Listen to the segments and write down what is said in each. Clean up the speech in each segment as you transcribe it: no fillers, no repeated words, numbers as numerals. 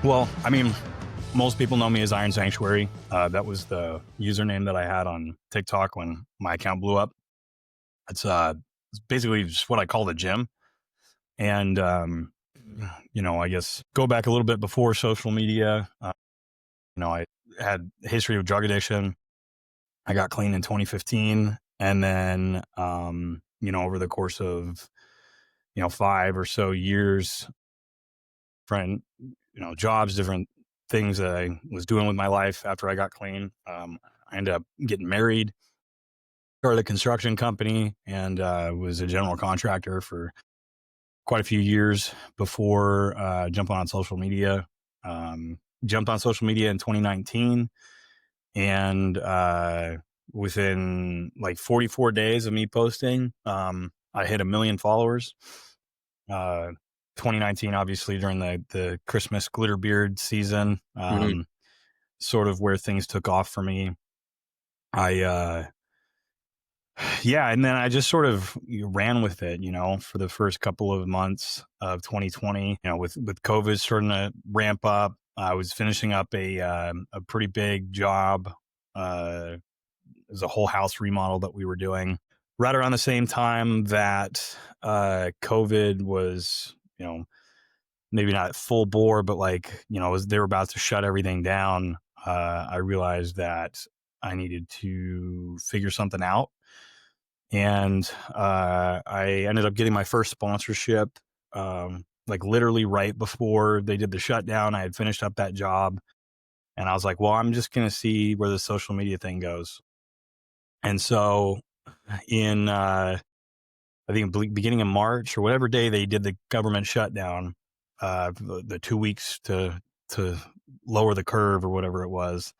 Well, I mean, most people know me as Iron Sanctuary. That was the username that I had on TikTok when my account blew up. It's basically just what I call the gym. And, I guess go back a little bit before social media. I had a history of drug addiction. I got clean in 2015. And then, over the course of, 5 or so years, different, jobs, different things that I was doing with my life after I got clean. I ended up getting married, started a construction company, and was a general contractor for quite a few years before jumping on social media. Jumped on social media in 2019, and within like 44 days of me posting, I hit 1 million followers. 2019, obviously during the Christmas glitter beard season, sort of where things took off for me. And then I just sort of ran with it, for the first couple of months of 2020, with COVID starting to ramp up. I was finishing up a pretty big job. It was a whole house remodel that we were doing right around the same time that COVID was, maybe not full bore, but as they were about to shut everything down, I realized that I needed to figure something out. And I ended up getting my first sponsorship, literally right before they did the shutdown. I had finished up that job, and I was like, well, I'm just going to see where the social media thing goes. And so in, I think beginning of March or whatever day they did the government shutdown, the 2 weeks to lower the curve or whatever it was,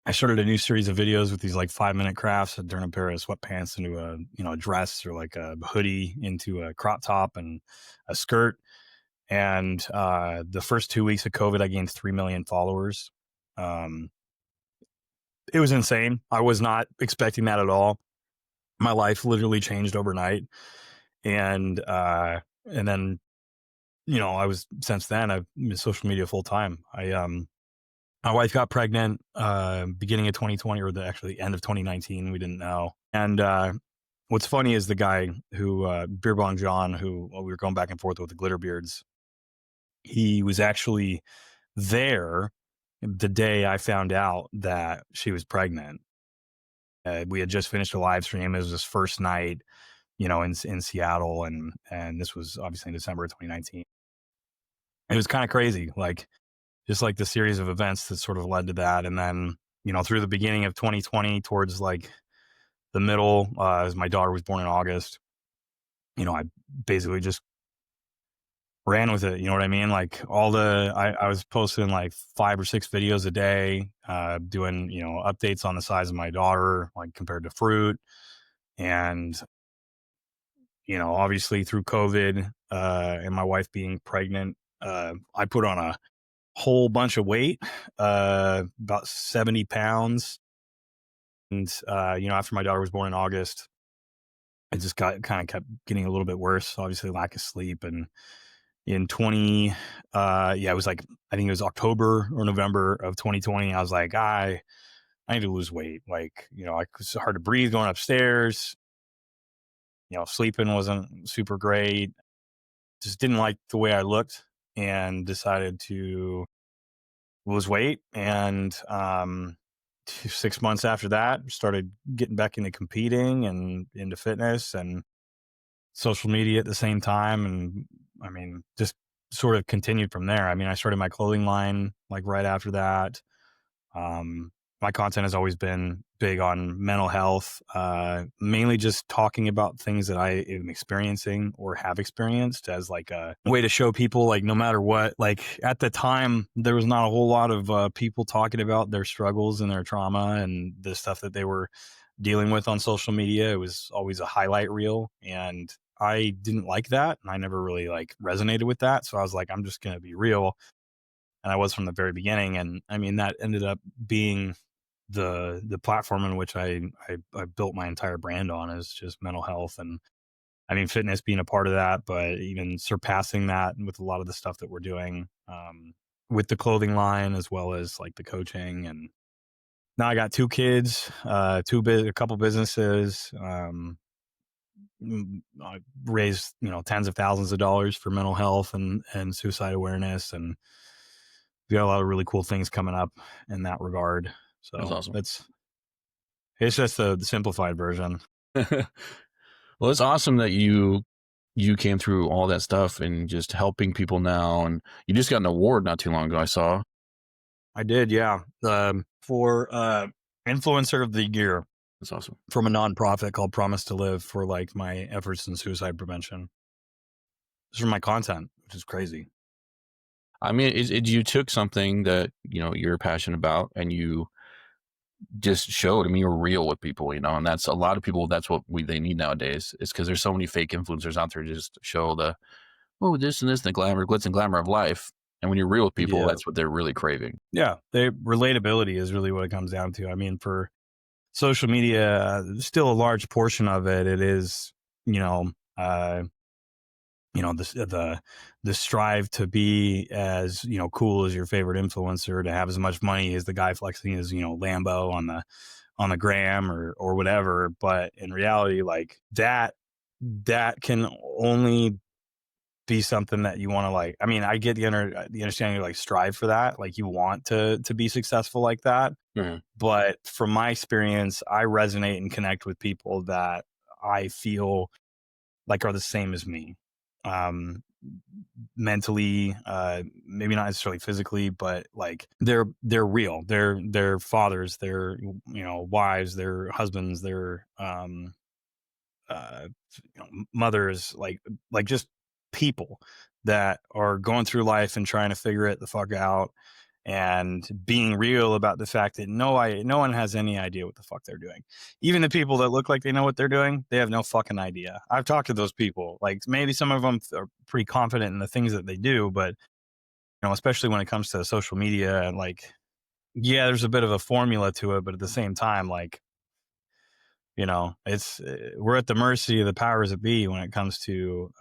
I started a new series of videos with these 5-minute crafts. I'd turn a pair of sweatpants into a dress, or like a hoodie into a crop top and a skirt. And the first 2 weeks of COVID, I gained 3 million followers. It was insane. I was not expecting that at all. My life literally changed overnight. And then, since then, I've been social media full time. My wife got pregnant beginning of 2020, or the end of 2019. We didn't know. And what's funny is the guy who, Beer Bong John, who we were going back and forth with the glitter beards, he was actually there the day I found out that she was pregnant. We had just finished a live stream. It was his first night, in Seattle. And this was obviously in December of 2019. It was kind of crazy. Just the series of events that sort of led to that. And then, through the beginning of 2020 towards the middle, as my daughter was born in August, I basically just ran with it. You know what I mean? I was posting 5 or 6 videos a day, doing, updates on the size of my daughter, compared to fruit. And, obviously through COVID, and my wife being pregnant, I put on a whole bunch of weight, about 70 pounds. And, after my daughter was born in August, I just kept getting a little bit worse. Obviously lack of sleep. And in it was I think it was October or November of 2020. I was like, I need to lose weight. It's hard to breathe going upstairs. Sleeping wasn't super great. Just didn't like the way I looked, and decided to lose weight. And 6 months after that, started getting back into competing and into fitness and social media at the same time. And just sort of continued from there. I started my clothing line right after that. My content has always been big on mental health, mainly just talking about things that I am experiencing or have experienced, as a way to show people, no matter what. At the time, there was not a whole lot of people talking about their struggles and their trauma and the stuff that they were dealing with on social media. It was always a highlight reel, and I didn't like that, and I never really resonated with that. So I was like, I'm just going to be real. And I was from the very beginning. And that ended up being the platform in which I built my entire brand on, is just mental health and I mean, fitness being a part of that, but even surpassing that with a lot of the stuff that we're doing, with the clothing line as well as like the coaching. And now I got 2 kids, a couple businesses. I raised, tens of thousands of dollars for mental health and suicide awareness, and we got a lot of really cool things coming up in that regard. That's So awesome. it's just the simplified version. Well, it's awesome that you came through all that stuff and just helping people now, and you just got an award not too long ago, I saw. I did, yeah. For influencer of the year That's awesome. from a nonprofit called Promise to Live, for like my efforts in suicide prevention. It's from my content, which is crazy. I mean, you took something that, you're passionate about, and you just showed. I mean, you're real with people, and that's a lot of people. That's what they need nowadays. It's because there's so many fake influencers out there to just show this and this, the glamour, glitz and glamour of life. And when you're real with people, Yeah. that's what they're really craving. Yeah. Relatability is really what it comes down to. I mean, for social media, still a large portion of it is, the strive to be as, cool as your favorite influencer, to have as much money as the guy flexing his, Lambo on the gram or whatever. But in reality, like that can only be something that you want to, like, I mean, I get the understanding of like strive for that, like you want to be successful like that. Mm-hmm. But from my experience, I resonate and connect with people that I feel like are the same as me, mentally, maybe not necessarily physically, but like they're real. They're fathers, they're, wives, they're husbands, they're mothers, like just people that are going through life and trying to figure it the fuck out, and being real about the fact that no one has any idea what the fuck they're doing. Even the people that look like they know what they're doing, they have no fucking idea. I've talked to those people. Like maybe some of them are pretty confident in the things that they do, but especially when it comes to social media, like, yeah, there's a bit of a formula to it, but at the same time, like, it's we're at the mercy of the powers that be when it comes to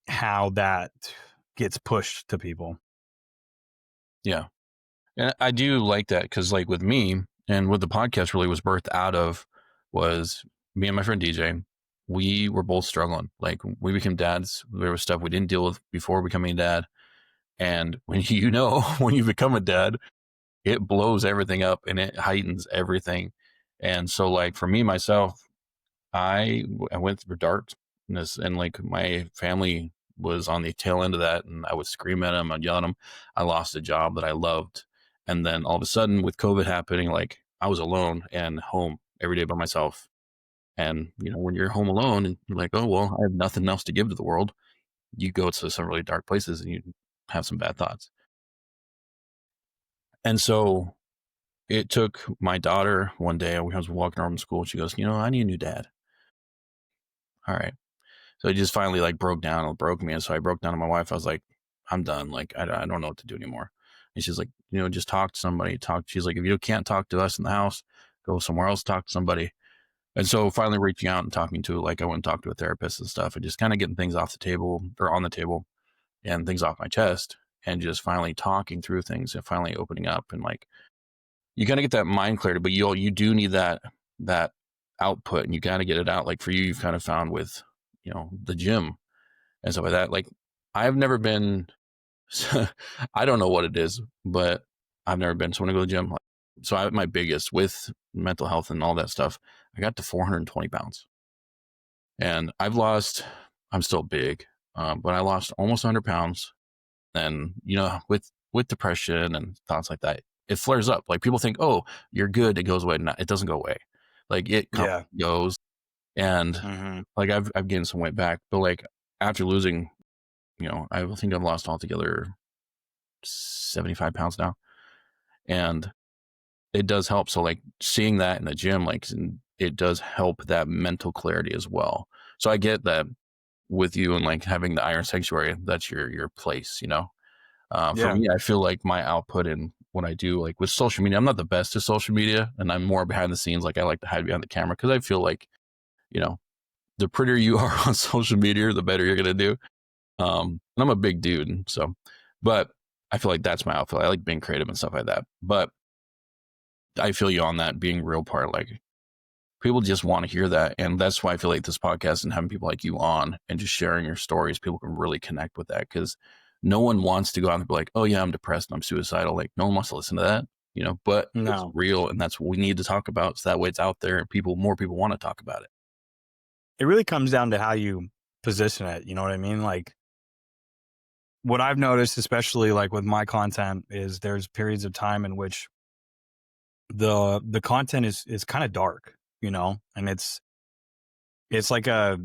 how that gets pushed to people. Yeah. And I do like that, because like with me, and what the podcast really was birthed out of, was me and my friend DJ. We were both struggling. Like, we became dads. There was stuff we didn't deal with before becoming a dad. And when when you become a dad, it blows everything up and it heightens everything. And so, like, for me, myself, I went through darkness, and like my family was on the tail end of that, and I would scream at them, I'd yell at them. I lost a job that I loved. And then all of a sudden, with COVID happening, like, I was alone and home every day by myself. And, when you're home alone and you're like, oh, well, I have nothing else to give to the world, you go to some really dark places and you have some bad thoughts. And so it took my daughter one day, I was walking her home from school. She goes, I need a new dad. All right. So it just finally like broke down. It broke me. And so I broke down to my wife. I was like, I'm done. Like, I don't know what to do anymore. And she's like, just talk to somebody. She's like, if you can't talk to us in the house, go somewhere else, talk to somebody. And so finally reaching out and talking to, like, I went and talked to a therapist and stuff, and just kind of getting things off the table, or on the table, and things off my chest, and just finally talking through things and finally opening up. And like, you kind of get that mind clarity, but you do need that output, and you got to get it out. Like for you, you've kind of found with, the gym and stuff like that. Like, I've never been, I don't know what it is, but I've never been. So when I go to the gym, so my biggest with mental health and all that stuff, I got to 420 pounds, and I'm still big, but I lost almost 100 pounds. And, with depression and thoughts like that, it flares up. Like, people think, oh, you're good, it goes away. No, it doesn't go away. Like, it goes. And like, I've gained some weight back, but like, after losing, I think I've lost altogether 75 pounds now. And it does help. So like, seeing that in the gym, like, it does help that mental clarity as well. So I get that with you, and like having the Iron Sanctuary, that's your place, For me, I feel like my output in what I do, like with social media, I'm not the best at social media, and I'm more behind the scenes. Like, I like to hide behind the camera because I feel like, the prettier you are on social media, the better you're gonna do. And I'm a big dude, so, but I feel like that's my outfit. I like being creative and stuff like that. But I feel you on that being real part. Like people just want to hear that, and that's why I feel like this podcast and having people like you on and just sharing your stories, people can really connect with that because no one wants to go out and be like, "Oh yeah, I'm depressed, and I'm suicidal." Like no one wants to listen to that, you know. But it's No, real, and that's what we need to talk about. So that way, it's out there, and more people want to talk about it. it really comes down to how you position it. You know what I mean? Like what I've noticed, especially like with my content, is there's periods of time in which the content is kind of dark, you know, and it's like a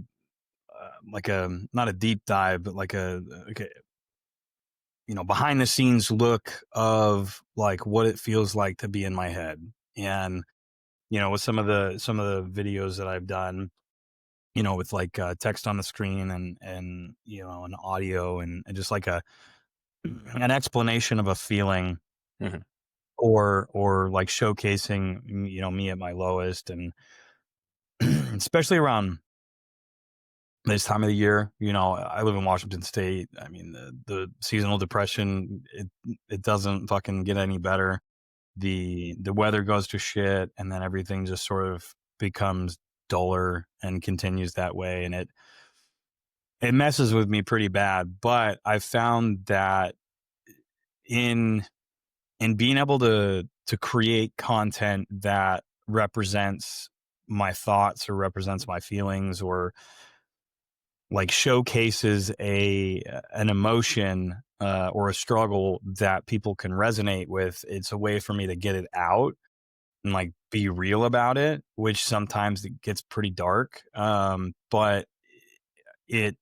not a deep dive, but like a you know behind the scenes look of like what it feels like to be in my head. And you know, with some of the videos that I've done, you know, with like text on the screen and you know an audio and just like a an explanation of a feeling, Mhm. or like showcasing you know me at my lowest, and especially around this time of the year. You know, I live in Washington State. I mean, the seasonal depression, it doesn't fucking get any better. The weather goes to shit, and then everything just sort of becomes duller and continues that way, and it messes with me pretty bad. But I found that in being able to create content that represents my thoughts or represents my feelings, or like showcases a an emotion or a struggle that people can resonate with, it's a way for me to get it out and like be real about it, which sometimes it gets pretty dark. But it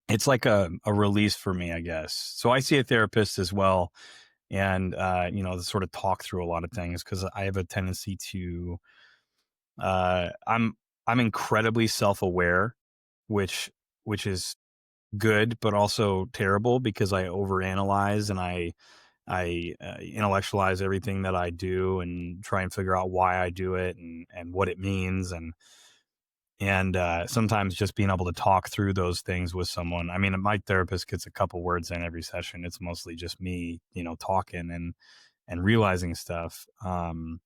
it's like a release for me, I guess. So I see a therapist as well, and you know, to sort of talk through a lot of things, because I have a tendency to uh, I'm I'm incredibly self aware, which is good, but also terrible because I overanalyze and I intellectualize everything that I do and try and figure out why I do it and what it means, and sometimes just being able to talk through those things with someone. I mean, my therapist gets a couple words in every session. It's mostly just me, you know, talking and realizing stuff. And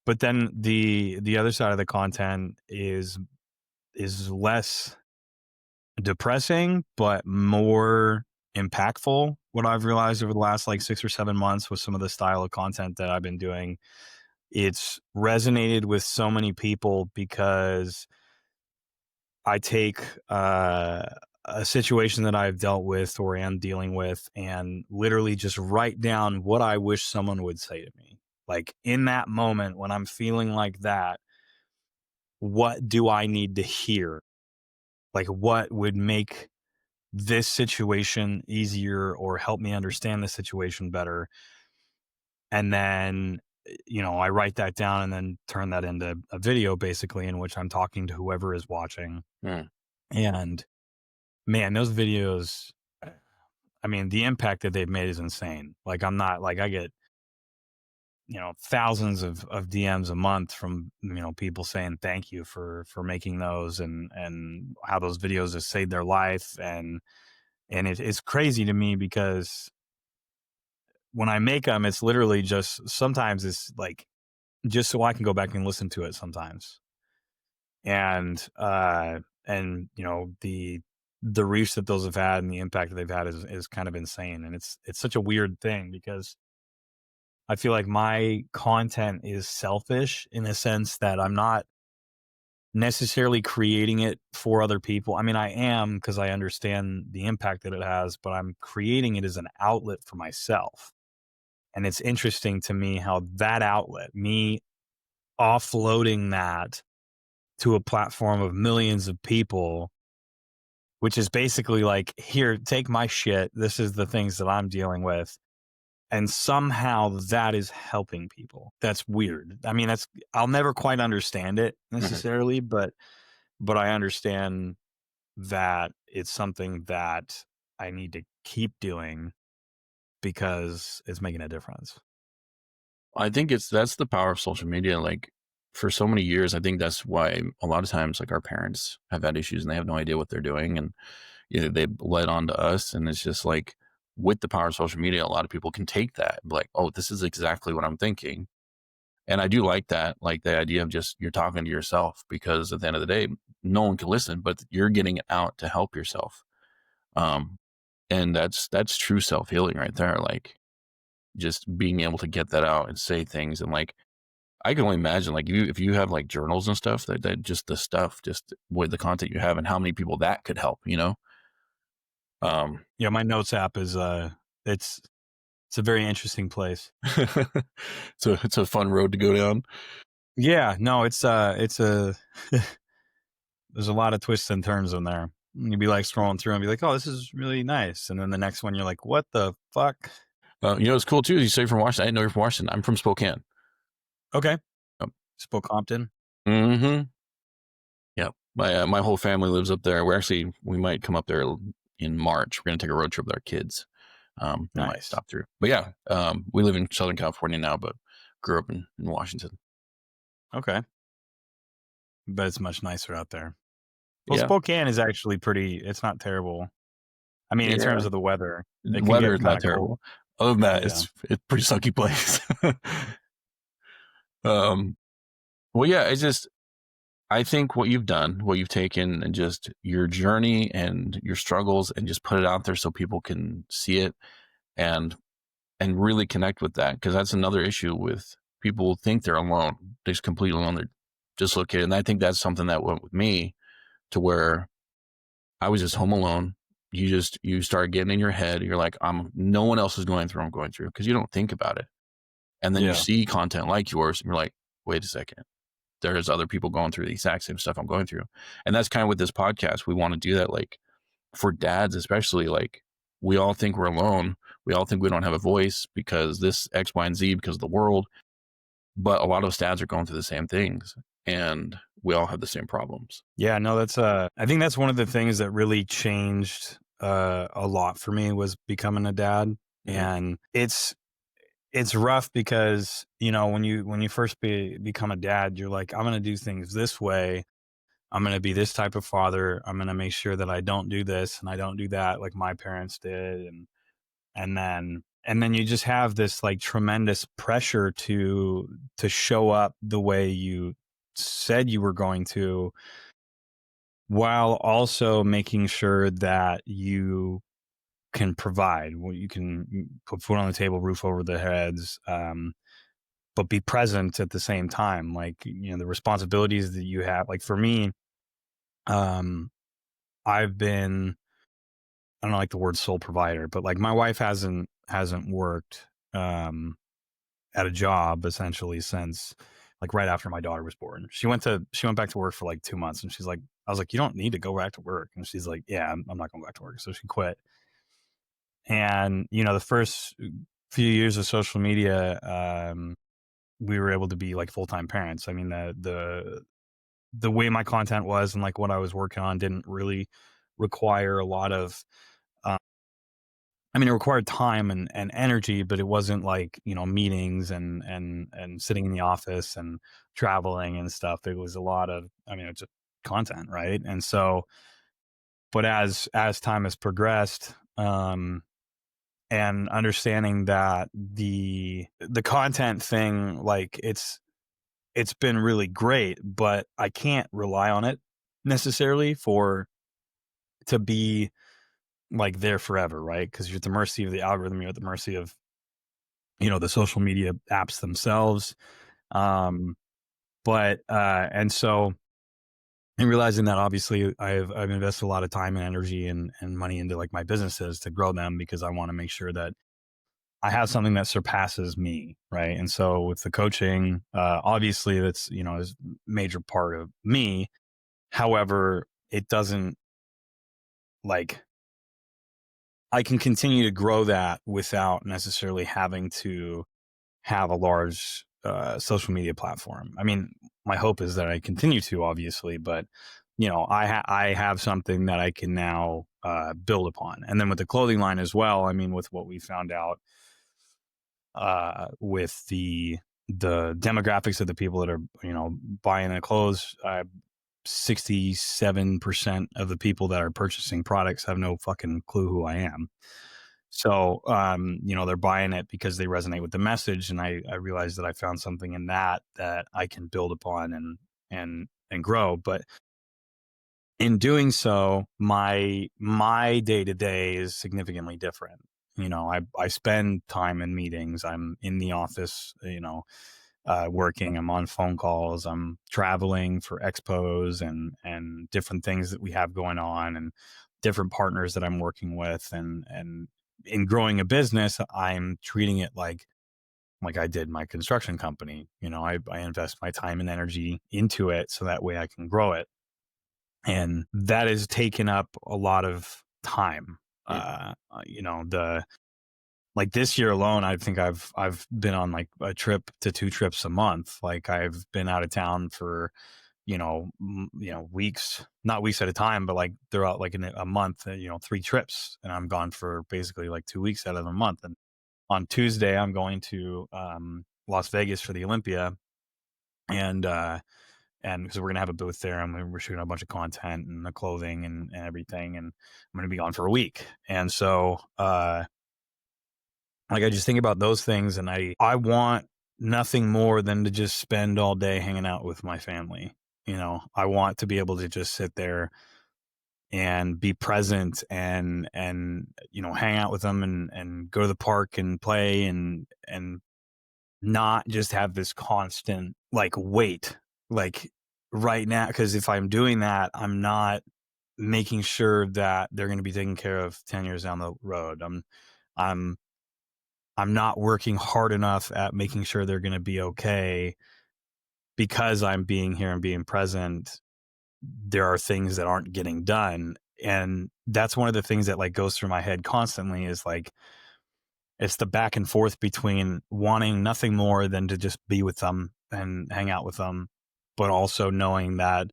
but then the other side of the content is less depressing, but more impactful. What I've realized over the last like 6 or 7 months with some of the style of content that I've been doing, it's resonated with so many people because I take a situation that I've dealt with or am dealing with and literally just write down what I wish someone would say to me. Like in that moment when I'm feeling like that, what do I need to hear? Like what would make this situation easier or help me understand the situation better? And then, you know, I write that down and then turn that into a video basically in which I'm talking to whoever is watching. Mm. And man, those videos, I mean, the impact that they've made is insane. Like I'm not like I get, you know, thousands of DMs a month from, you know, people saying thank you for making those, and how those videos have saved their life. And it's crazy to me because when I make them, it's literally just sometimes it's like just so I can go back and listen to it sometimes. And you know, the reach that those have had and the impact that they've had is kind of insane. And it's such a weird thing because I feel like my content is selfish in the sense that I'm not necessarily creating it for other people. I mean, I am because I understand the impact that it has, but I'm creating it as an outlet for myself. And it's interesting to me how that outlet, me offloading that to a platform of millions of people, which is basically like, here, take my shit. This is the things that I'm dealing with. And somehow that is helping people. That's weird. I mean, I'll never quite understand it Mhm. necessarily, but I understand that it's something that I need to keep doing because it's making a difference. I think that's the power of social media. Like for so many years, I think that's why a lot of times like our parents have had issues and they have no idea what they're doing, and they led on to us. And it's just like with the power of social media, a lot of people can take that like, oh, this is exactly what I'm thinking. And I do like that, like the idea of just you're talking to yourself, because at the end of the day, no one can listen, but you're getting it out to help yourself. Um, and that's true self healing right there. Like just being able to get that out and say things. And like I can only imagine, like if you have like journals and stuff, that just the stuff, just with the content you have, and how many people that could help. Um, Yeah, my notes app is it's it's a very interesting place. so it's a fun road to go down. Yeah, no, it's a there's a lot of twists and turns in there. You'd be like scrolling through and be like, "Oh, this is really nice," and then the next one you're like, "What the fuck?" It's cool too. You say you're from Washington. I didn't know you're from Washington. I'm from Spokane. Okay, Yep. Spoke Compton. Mm-hmm. Yeah. My whole family lives up there. We might come up there in March. We're gonna take a road trip with our kids. We might Nice. stop through. But yeah, we live in Southern California now, but grew up in Washington. Okay, but it's much nicer out there. Well, Yeah. Spokane is actually pretty. It's not terrible. I mean, in Yeah. terms of the weather, The it can weather get is kind not of cold. terrible. Other than that, Yeah. it's pretty sucky place. um, well, yeah, I think what you've done, what you've taken, and just your journey and your struggles, and just put it out there so people can see it and really connect with that, because that's another issue with people think they're alone. They're just completely alone. They're dislocated, and I think that's something that went with me to where I was just home alone. You start getting in your head. You're like, no one else is going through what I'm going through, because you don't think about it. And then you Yeah. see content like yours and you're like, wait a second, there's other people going through the exact same stuff I'm going through. And that's kind of with this podcast. We want to do that, like for dads, especially. Like we all think we're alone. We all think we don't have a voice because this X, Y, and Z, because of the world. But a lot of us dads are going through the same things, and we all have the same problems. Yeah, no, that's I think that's one of the things that really changed a lot for me was becoming a dad. Mm-hmm. And it's rough because, when you first become a dad, you're like, I'm going to do things this way. I'm going to be this type of father. I'm going to make sure that I don't do this and I don't do that like my parents did. And then you just have this like tremendous pressure to show up the way you said you were going to, while also making sure that you can provide. Well, you can put food on the table, roof over their heads, but be present at the same time. Like, the responsibilities that you have. Like for me, um, I've been, I don't like the word sole provider, but like my wife hasn't worked at a job essentially since like right after my daughter was born. She went back to work for like 2 months, and she's like, I was like, you don't need to go back to work. And she's like, yeah, I'm not going back to work. So she quit. And, the first few years of social media, we were able to be like full-time parents. I mean, the way my content was and like what I was working on didn't really require a lot of, uh, I mean, it required time and energy, but it wasn't like, meetings and sitting in the office and traveling and stuff. It was a lot of, I mean, it's just content. Right. And so, but as time has progressed, and understanding that the content thing, like it's been really great, but I can't rely on it necessarily to be like there forever, right? Because you're at the mercy of the algorithm, you're at the mercy of the social media apps themselves. Um, but and so in realizing that, obviously I've invested a lot of time and energy and money into like my businesses to grow them, because I want to make sure that I have something that surpasses me, right? And so with the coaching, obviously that's is a major part of me. However, it doesn't, like, I can continue to grow that without necessarily having to have a large social media platform. I mean, my hope is that I continue to, obviously, but I have something that I can now build upon. And then with the clothing line as well, I mean, with what we found out with the the demographics of the people that are, buying the clothes, 67% of the people that are purchasing products have no fucking clue who I am. So, they're buying it because they resonate with the message. And I realized that I found something in that I can build upon and grow. But in doing so, my day to day is significantly different. I spend time in meetings. I'm in the office, working. I'm on phone calls. I'm traveling for expos and different things that we have going on, and different partners that I'm working with. And in growing a business, I'm treating it like I did my construction company. I invest my time and energy into it so that way I can grow it. And that has taken up a lot of time. Mm. The like this year alone, I think I've been on like a trip to 2 trips a month. Like I've been out of town for weeks, not weeks at a time, but like throughout like in a month, 3 trips, and I'm gone for basically like 2 weeks out of the month. And on Tuesday, I'm going to Las Vegas for the Olympia, and because we're gonna have a booth there, and we're shooting a bunch of content and the clothing and everything, and I'm gonna be gone for a week. And so like I just think about those things, and I want nothing more than to just spend all day hanging out with my family. I want to be able to just sit there and be present and hang out with them and go to the park and play and not just have this constant like weight like right now, because if I'm doing that, I'm not making sure that they're going to be taken care of 10 years down the road. I'm I'm not working hard enough at making sure they're going to be okay because I'm being here and being present. There are things that aren't getting done. And that's one of the things that like goes through my head constantly is like, it's the back and forth between wanting nothing more than to just be with them and hang out with them, but also knowing that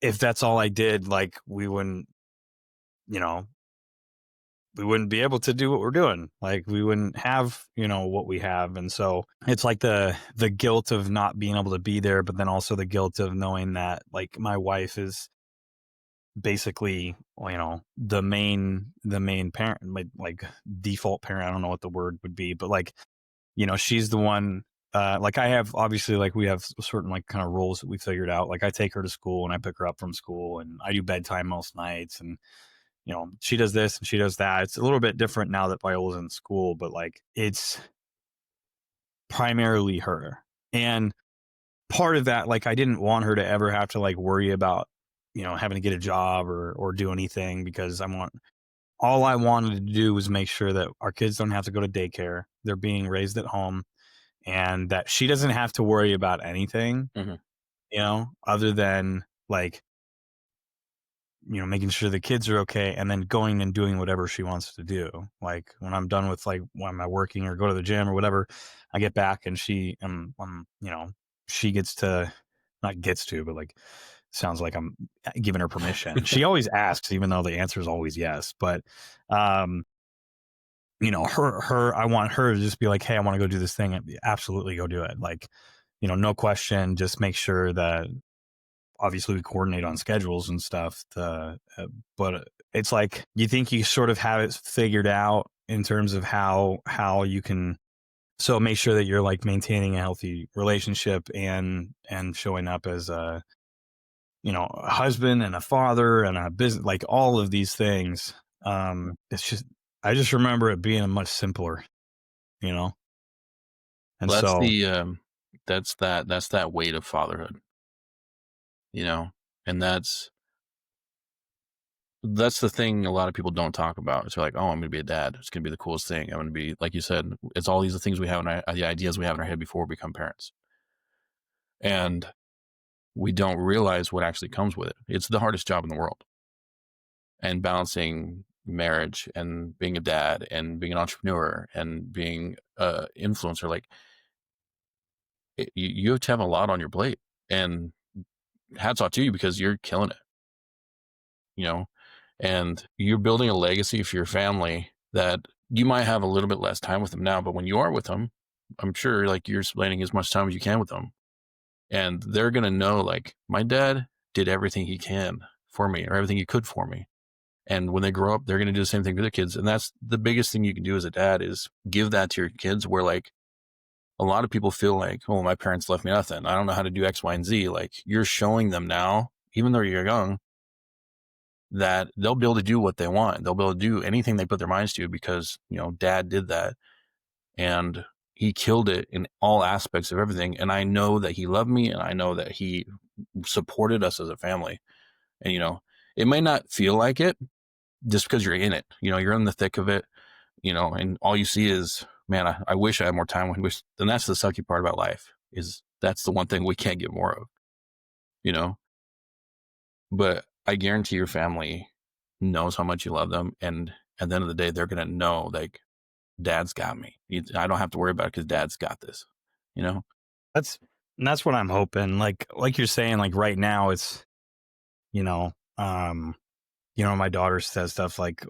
if that's all I did, like you know, we wouldn't be able to do what we're doing. Like we wouldn't have, what we have. And so it's like the guilt of not being able to be there, but then also the guilt of knowing that like my wife is basically, the main parent, like default parent. I don't know what the word would be, but like, she's the one. Like I have obviously like we have certain like kind of rules that we figured out. Like I take her to school and I pick her up from school and I do bedtime most nights, and she does this and she does that. It's a little bit different now that Viola's in school, but like it's primarily her. And part of that, like I didn't want her to ever have to like worry about, having to get a job or do anything, because all I wanted to do was make sure that our kids don't have to go to daycare. They're being raised at home, and that she doesn't have to worry about anything, Mhm. other than like, making sure the kids are okay, and then going and doing whatever she wants to do. Like when I'm done with like when I'm working or go to the gym or whatever, I get back and she gets to, not gets to, but like sounds like I'm giving her permission. She always asks, even though the answer is always yes. But um, I want her to just be like, hey, I want to go do this thing. Absolutely go do it. Like, no question. Just make sure that obviously we coordinate on schedules and stuff. But it's like you think you sort of have it figured out in terms of how you can so make sure that you're like maintaining a healthy relationship and showing up as a husband and a father and a business, like all of these things. It's just I just remember it being a much simpler, you know. And Well, so that's that weight of fatherhood, you know? And that's the thing a lot of people don't talk about. It's like, "Oh, I'm gonna be a dad. It's gonna be the coolest thing. I'm gonna be," like you said, it's all these things we have in the ideas we have in our head before we become parents. And we don't realize what actually comes with it. It's the hardest job in the world. And balancing marriage and being a dad and being an entrepreneur and being a influencer, like you have to have a lot on your plate. And hats off to you because you're killing it, you know, and you're building a legacy for your family that you might have a little bit less time with them now, but when you are with them, I'm sure like you're spending as much time as you can with them. And they're going to know like my dad did everything he can for me or everything he could for me. And when they grow up, they're going to do the same thing to their kids. And that's the biggest thing you can do as a dad is give that to your kids where like a lot of people feel like, oh, my parents left me nothing. I don't know how to do X, Y, and Z. Like you're showing them now, even though you're young, that they'll be able to do what they want. They'll be able to do anything they put their minds to because, you know, dad did that and he killed it in all aspects of everything. And I know that he loved me and I know that he supported us as a family. And, you know, it may not feel like it just because you're in it, you know, you're in the thick of it, you know, and all you see is, man, I wish I had more time. And that's the sucky part about life is that's the one thing we can't get more of, you know, but I guarantee your family knows how much you love them. And at the end of the day, they're going to know like dad's got me. I don't have to worry about it because dad's got this, you know? That's that's what I'm hoping. Like you're saying, like right now it's, you know, my daughter says stuff like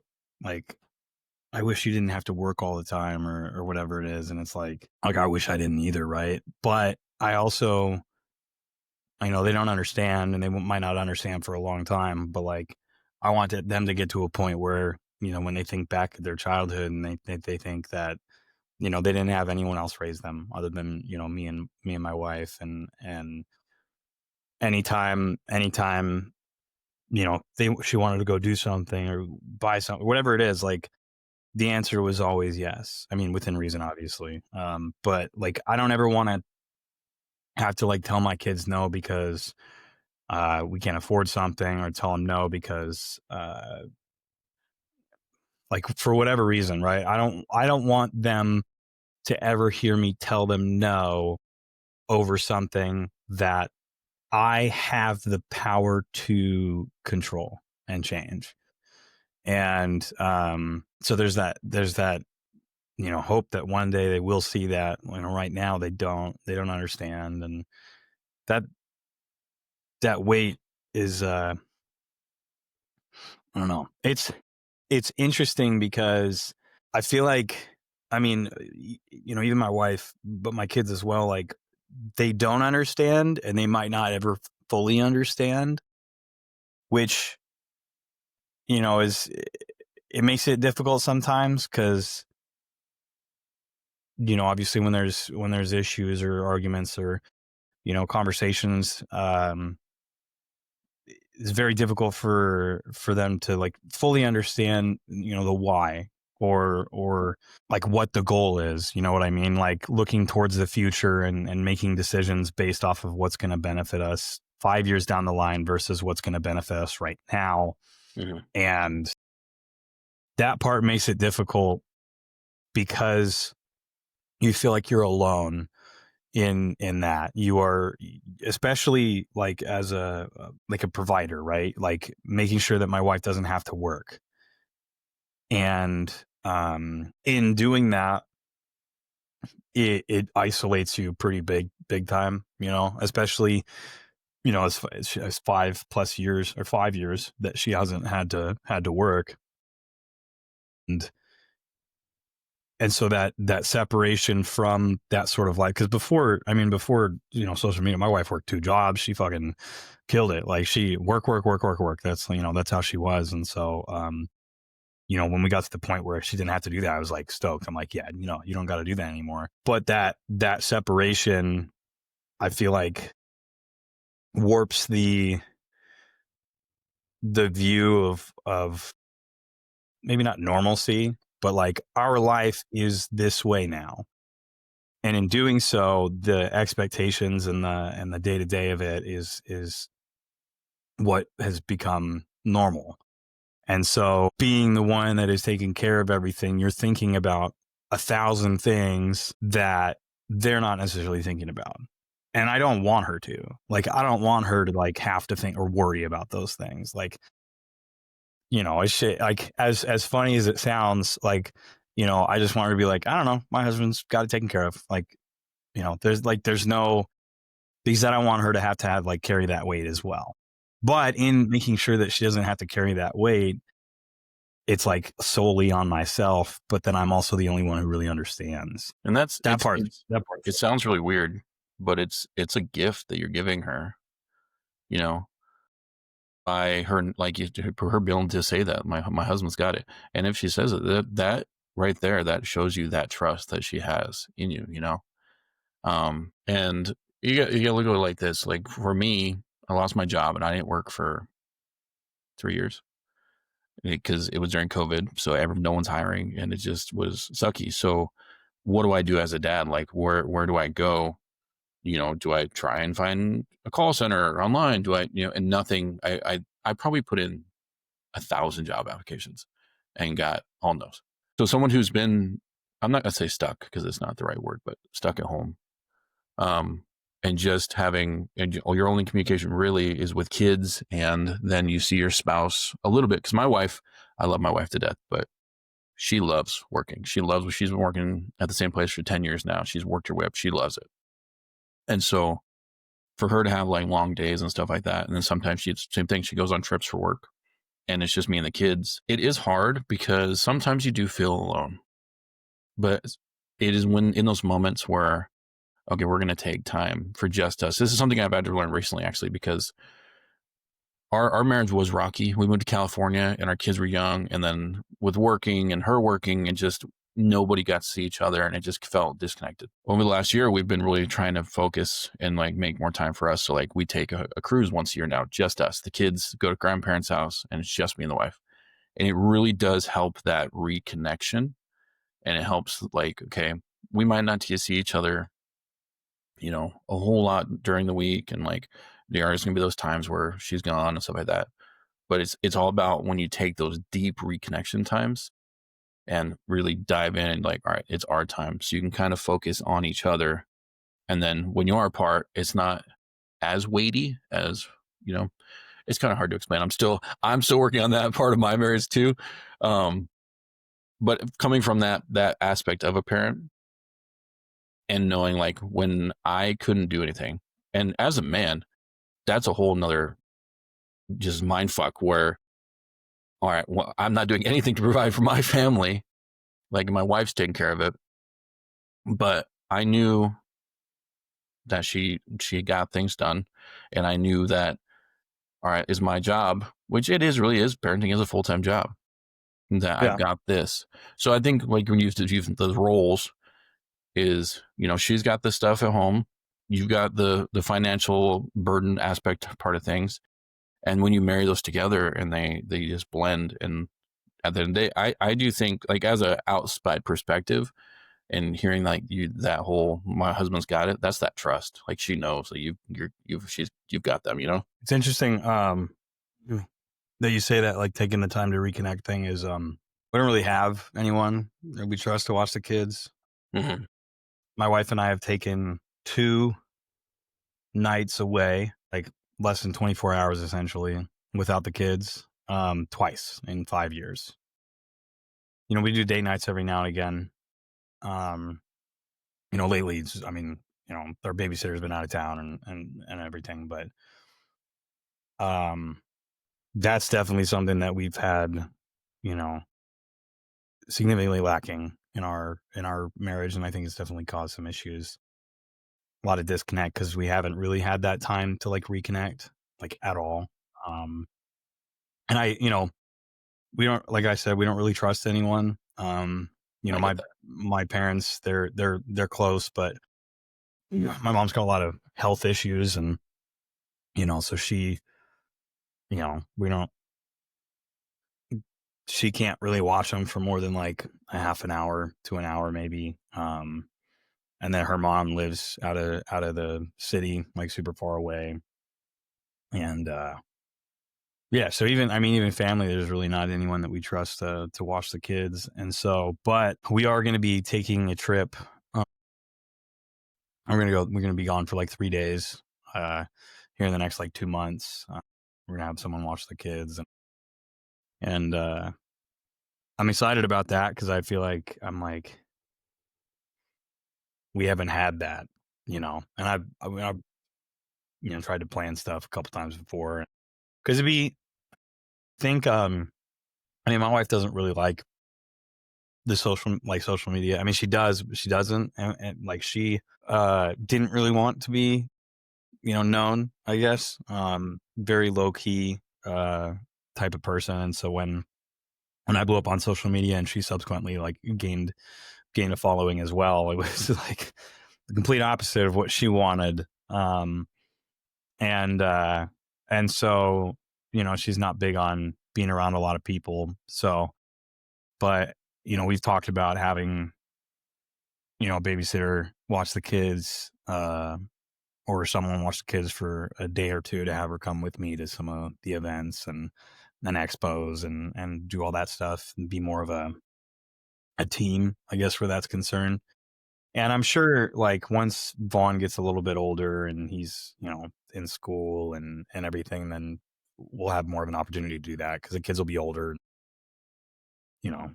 I wish you didn't have to work all the time or whatever it is. And it's like I wish I didn't either. Right. But I also, they don't understand and they might not understand for a long time, but like I want them to get to a point where, when they think back at their childhood and they think that, they didn't have anyone else raise them other than, me and my wife. And anytime, she wanted to go do something or buy something, whatever it is, like, the answer was always yes. I mean, within reason, obviously. But like, I don't ever want to have to like tell my kids no because we can't afford something, or tell them no because like for whatever reason, right? I don't want them to ever hear me tell them no over something that I have the power to control and change. And so there's that hope that one day they will see that. Right now they don't understand. And that weight is I don't know. It's interesting because I feel like, I mean, even my wife, but my kids as well, like, they don't understand and they might not ever fully understand, which, is, it makes it difficult sometimes because, obviously when there's issues or arguments or, conversations, it's very difficult for them to like fully understand, the why or like what the goal is. You know what I mean? Like looking towards the future and making decisions based off of what's going to benefit us 5 years down the line versus what's going to benefit us right now. Mm-hmm. And that part makes it difficult because you feel like you're alone in that. You are, especially like as a provider, right? Like making sure that my wife doesn't have to work. And in doing that, it isolates you pretty big time, especially, as 5+ years or 5 years that she hasn't had to work. And so that separation from that sort of life, because before, social media, my wife worked 2 jobs. She fucking killed it. Like she work. That's, that's how she was. And so, when we got to the point where she didn't have to do that, I was like stoked. I'm like, yeah, you don't got to do that anymore. But that separation, I feel like, warps the view of maybe not normalcy, but like our life is this way now. And in doing so, the expectations and the day to day of it is what has become normal. And so being the one that is taking care of everything, you're thinking about 1,000 things that they're not necessarily thinking about. And I don't want her to. Like, I don't want her to like have to think or worry about those things. Like, it's shit. Like, as funny as it sounds, like, I just want her to be like, I don't know, my husband's got it taken care of. Like, there's no, because I don't want her to have like carry that weight as well. But in making sure that she doesn't have to carry that weight, it's like solely on myself, but then I'm also the only one who really understands. And that's That part that part it sounds really weird, but it's a gift that you're giving her, you know, by her, like, her being able to say that my husband's got it. And if she says it, that right there, that shows you that trust that she has in you, you know. And you got to look at it like this. Like for me, I lost my job and I didn't work for 3 years because it was during COVID, so no one's hiring, and it just was sucky. So what do I do as a dad? Like where do I go? You know, do I try and find a call center online? Do I, you know, and nothing. I probably put in 1,000 job applications and got all no's. So someone who's been, I'm not gonna say stuck because it's not the right word, but stuck at home, um, and just having, and your only communication really is with kids, and then you see your spouse a little bit. Because my wife, I love my wife to death, but she loves working. She loves what she's been working at the same place for 10 years now. She's worked her way up. She loves it. And so for her to have like long days and stuff like that, and then sometimes same thing. She goes on trips for work, and it's just me and the kids. It is hard because sometimes you do feel alone, but it is when in those moments where, okay, we're going to take time for just us. This is something I've had to learn recently, actually, because our marriage was rocky. We moved to California and our kids were young, and then with working and her working, and just nobody got to see each other, and it just felt disconnected. Over the last year, we've been really trying to focus and like make more time for us. So like we take a cruise once a year now, just us. The kids go to grandparents' house, and it's just me and the wife. And it really does help that reconnection. And it helps, like, okay, we might not get to see each other, you know, a whole lot during the week. And like, there are going to be those times where she's gone and stuff like that. But it's all about when you take those deep reconnection times and really dive in and like, all right, it's our time. So you can kind of focus on each other. And then when you are apart, it's not as weighty as, you know, it's kind of hard to explain. I'm still working on that part of my marriage too. But coming from that aspect of a parent and knowing like when I couldn't do anything, and as a man, that's a whole nother just mind fuck where, all right, well, I'm not doing anything to provide for my family. Like my wife's taking care of it, but I knew that she got things done, and I knew that, all right, is my job, which it is, really is, parenting is a full-time job, that I've Yeah. got this. So I think like when you use those roles is, you know, she's got the stuff at home, you've got the financial burden aspect part of things, and when you marry those together and they just blend. And at the end of the day, I do think, like, as a outside perspective and hearing like that whole, my husband's got it, that's that trust. Like she knows that you've got them, you know. It's interesting that you say that, like taking the time to reconnect thing is we don't really have anyone that we trust to watch the kids. Mm-hmm. My wife and I have taken 2 nights away, like less than 24 hours essentially, without the kids, twice in 5 years. You know, we do date nights every now and again. Um, you know, lately, I mean, you know, our babysitter's been out of town and everything, but um, that's definitely something that we've had, you know, significantly lacking in our marriage, and I think it's definitely caused some issues, a lot of disconnect because we haven't really had that time to like reconnect, like at all. Um, and I, you know, we don't, like I said, we don't really trust anyone. You know, I get that. my parents, they're close, but yeah, my mom's got a lot of health issues, and you know, so she, you know, she can't really watch them for more than like a half an hour to an hour maybe. And then her mom lives out of the city, like super far away. And yeah, so even family, there's really not anyone that we trust to watch the kids. And so, but we are going to be taking a trip. We're going to be gone for like 3 days here in the next like 2 months. We're going to have someone watch the kids, and I'm excited about that because I feel like we haven't had that, you know, and I've you know, tried to plan stuff a couple times before because think I mean, my wife doesn't really like the social media. I mean, she does, but she doesn't. And like she didn't really want to be, known, I guess. Very low key type of person. And so when I blew up on social media and she subsequently like gained a following as well, it was like the complete opposite of what she wanted. And and so, she's not big on being around a lot of people. So, but we've talked about having, a babysitter watch the kids, or someone watch the kids for a day or two to have her come with me to some of the events and expos and do all that stuff and be more of a team, I guess, where that's concerned. And I'm sure like once Vaughn gets a little bit older and he's, in school and everything, then we'll have more of an opportunity to do that because the kids will be older.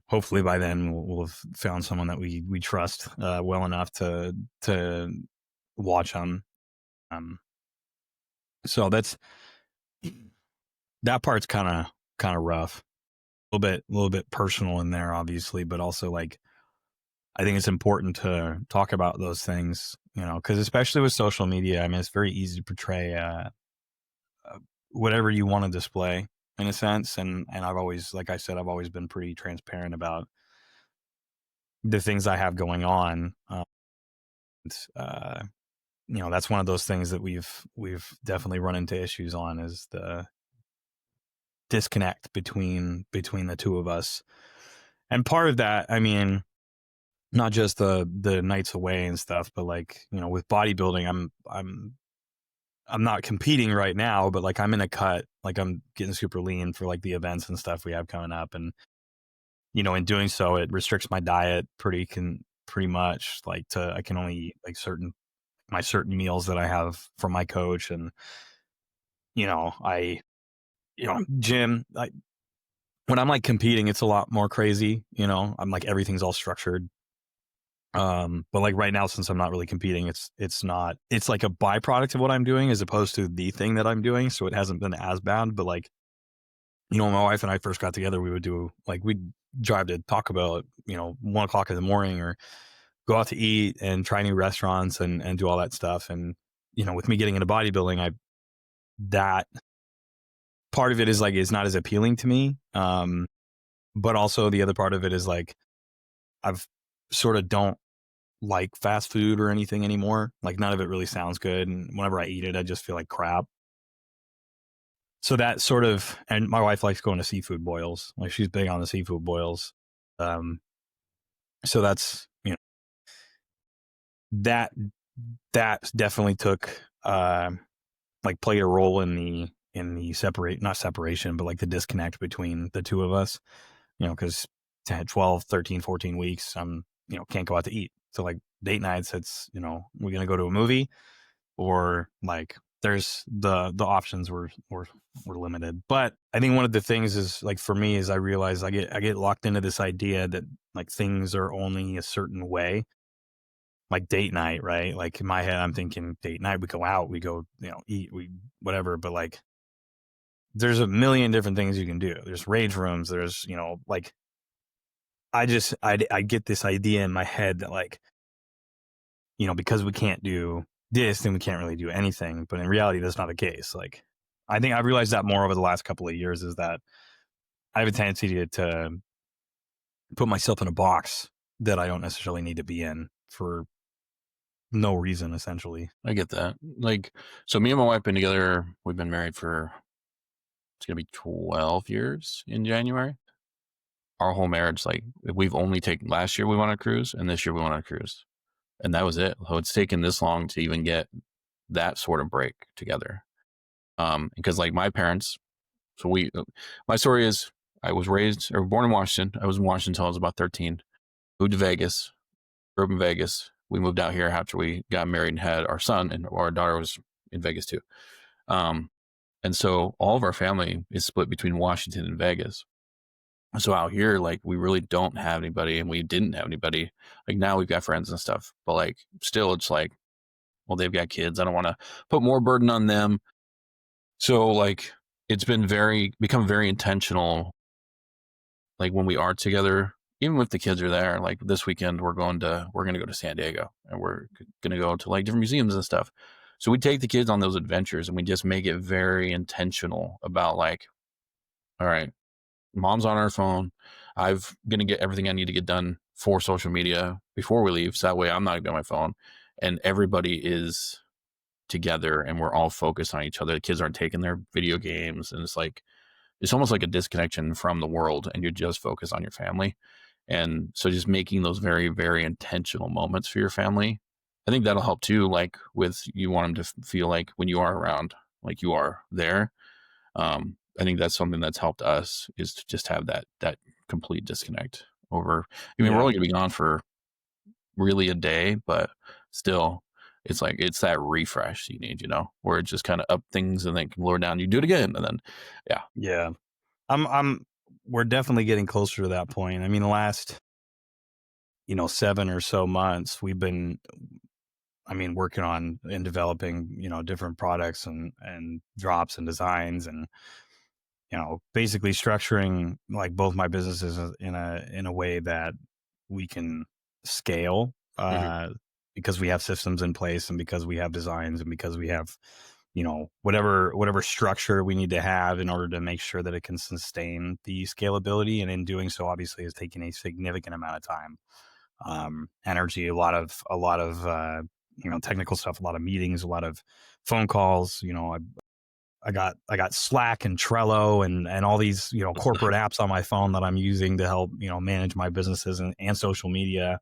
Hopefully by then we'll have found someone that we trust well enough to watch them. Um, so that part's kind of rough. A little bit personal in there, obviously, but also like I think it's important to talk about those things, because especially with social media, I mean, it's very easy to portray whatever you want to display in a sense. And I've always, like I said, I've always been pretty transparent about the things I have going on. And, that's one of those things that we've definitely run into issues on is the disconnect between the two of us. And part of that, I mean, not just the nights away and stuff, but like, with bodybuilding, I'm not competing right now, but like I'm in a cut, like I'm getting super lean for like the events and stuff we have coming up. And, in doing so, it restricts my diet pretty much like I can only eat like certain meals that I have from my coach. And, I, gym, when I'm like competing, it's a lot more crazy, I'm like, everything's all structured. But like right now, since I'm not really competing, it's like a byproduct of what I'm doing as opposed to the thing that I'm doing. So it hasn't been as bad, but like, when my wife and I first got together, we'd drive to Taco Bell at, 1 o'clock in the morning or go out to eat and try new restaurants and do all that stuff. And, with me getting into bodybuilding, that part of it is like, it's not as appealing to me. But also the other part of it is like, I've sort of don't like fast food or anything anymore. Like none of it really sounds good. And whenever I eat it, I just feel like crap. So that sort of, and my wife likes going to seafood boils. Like she's big on the seafood boils. Um, so that's, that, that definitely took, like played a role in the not separation, but like the disconnect between the two of us, cause 10, 12, 13, 14 weeks, I'm, can't go out to eat. So like date nights, it's, we're going to go to a movie or like there's the options were limited. But I think one of the things is like, for me is I realize I get locked into this idea that like things are only a certain way, like date night, right? Like in my head, I'm thinking date night, we go out, we go, eat, we whatever. But like, there's a million different things you can do. There's rage rooms. There's, like, I get this idea in my head that like, because we can't do this, then we can't really do anything. But in reality, that's not the case. Like, I think I've realized that more over the last couple of years is that I have a tendency to put myself in a box that I don't necessarily need to be in for no reason, essentially. I get that. Like, so me and my wife been together. We've been married for, it's going to be 12 years in January. Our whole marriage, like we've only taken, last year we went on a cruise and this year we went on a cruise. And that was it. So it's taken this long to even get that sort of break together. Because like my parents, so my story is I was born in Washington. I was in Washington until I was about 13. Moved to Vegas, grew up in Vegas. We moved out here after we got married and had our son, and our daughter was in Vegas too. And so all of our family is split between Washington and Vegas. So out here, like we really don't have anybody, and we didn't have anybody. Like now we've got friends and stuff, but like still it's like, well, they've got kids. I don't want to put more burden on them. So like it's become very intentional like when we are together, even if the kids are there, like this weekend, we're going to go to San Diego, and we're going to go to like different museums and stuff. So we take the kids on those adventures, and we just make it very intentional about like, all right, mom's on her phone. I'm going to get everything I need to get done for social media before we leave. So that way I'm not going to be on my phone, and everybody is together and we're all focused on each other. The kids aren't taking their video games, and it's like, it's almost like a disconnection from the world, and you're just focused on your family. And so just making those very, very intentional moments for your family, I think that'll help too. Like with, you want them to feel like when you are around, like you are there. I think that's something that's helped us, is to just have that complete disconnect over. I mean, we're Yeah. only gonna be gone for really a day, but still, it's like, it's that refresh you need, where it just kind of up things and then can lower down. You do it again, and then yeah. Yeah. We're definitely getting closer to that point. I mean, the last, 7 or so months, we've been, working on and developing, different products and drops and designs, and, basically structuring like both my businesses in a way that we can scale, Mhm. because we have systems in place, and because we have designs, and because we have, whatever structure we need to have in order to make sure that it can sustain the scalability. And in doing so, obviously, is taking a significant amount of time, energy, a lot of technical stuff, a lot of meetings, a lot of phone calls. I got Slack and Trello and all these, corporate apps on my phone that I'm using to help, manage my businesses and social media.